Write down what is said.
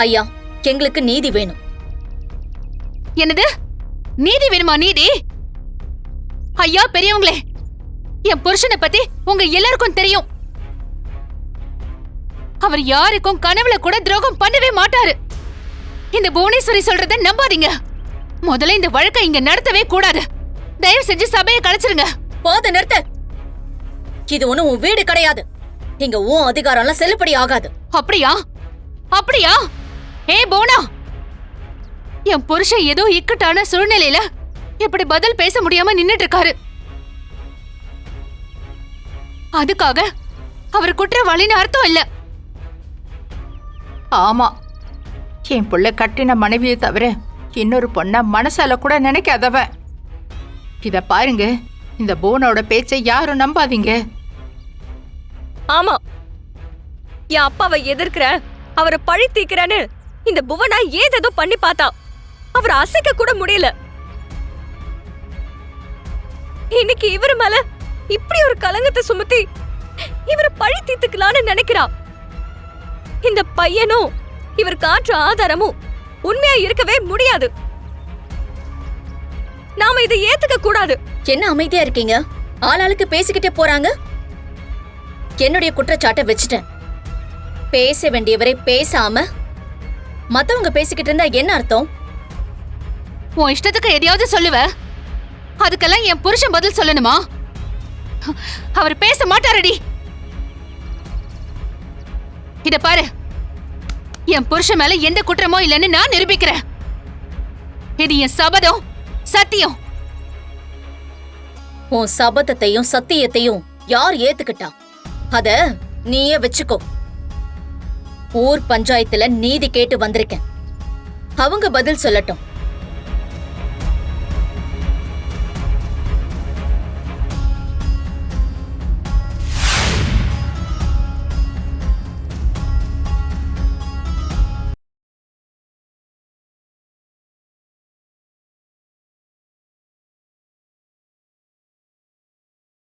ஐயா, எங்களுக்கு நீதி வேணும். என்னது? நீதி வேணுமா? நீதி? ஐயா பெரியவங்களே, என் புருஷனை பத்தி உங்க எல்லாருக்கும் தெரியும். அவர் யாருக்கும் கனவுல கூட துரோகம் பண்ணவே மாட்டாரு. இந்த புவனேஸ்வரி சொல்றத நம்பாதீங்க. முதல்ல இந்த வழக்கை இங்க நடத்தவே கூடாது. தயவு செஞ்சு சபையை கலைச்சிருங்க. போத நிறுத்த. இது ஒண்ணும் உன் வீடு கிடையாது. இங்க உன் அதிகாரம்லாம் செல்லுபடி ஆகாது. அப்படியா? அப்படியா? ஏ போனா, என் புருஷன் ஏதோ இக்கட்டான சூழ்நிலையில இப்படி பதில் பேச முடியாம நின்னுட்டு இருக்காரு. அதுக்காக அவர் குற்றவாளின்னு அர்த்தம் இல்ல. ஆமா, என் புள்ள கட்டின மனைவியை தவிர இன்னொரு பொண்ண மனசால கூட நினைக்காதவ. இத பாருங்க, இந்த போனோட பேச்சை யாரும் நம்பாதீங்க. ஆமா, என் அப்பாவை எதிர்க்கிற, அவரை பழி தீக்கிறேன்னு இந்த புவனா ஏதேதோ பண்ணி பார்த்தா. அவரை அசைக்க கூட முடியல. இன்னைக்கு இவர் மேல இப்படி ஒரு கலங்கத்தை சுமத்தி இவரை பழி தீர்த்துக்கலான்னு நினைக்கிறா. இந்த பையனும் இவர் காற்று ஆதாரமும் உண்மையா இருக்கவே முடியாது. நாம இதை ஏத்துக்க கூடாது. என்ன அமைதியா இருக்கீங்க? ஆளாளுக்கு பேசிக்கிட்டே போறாங்க. என்னுடைய குற்றச்சாட்டை வச்சுட்டேன். பேச வேண்டியவரை பேசாம மத்தவங்க பேசிக்கிட்டு இருந்தா என்ன அர்த்தம்? உன் இஷ்டத்துக்கு எதையாவது சொல்லுவ, அதுக்கெல்லாம் என் புருஷன் பதில் சொல்லணுமா? அவர் பேச மாட்டாரடி. இத பாரு, என் புருஷன் மேல எந்த குற்றமோ இல்லைன்னு நான் நிரூபிக்கிறேன். இது என் சபதம், சத்தியம். உன் சபதத்தையும் சத்தியத்தையும் யார் ஏத்துக்கிட்டா? அத நீயே வச்சுக்கோ. ஊர் பஞ்சாயத்துல நீதி கேட்டு வந்திருக்கேன். அவங்க பதில் சொல்லட்டும்.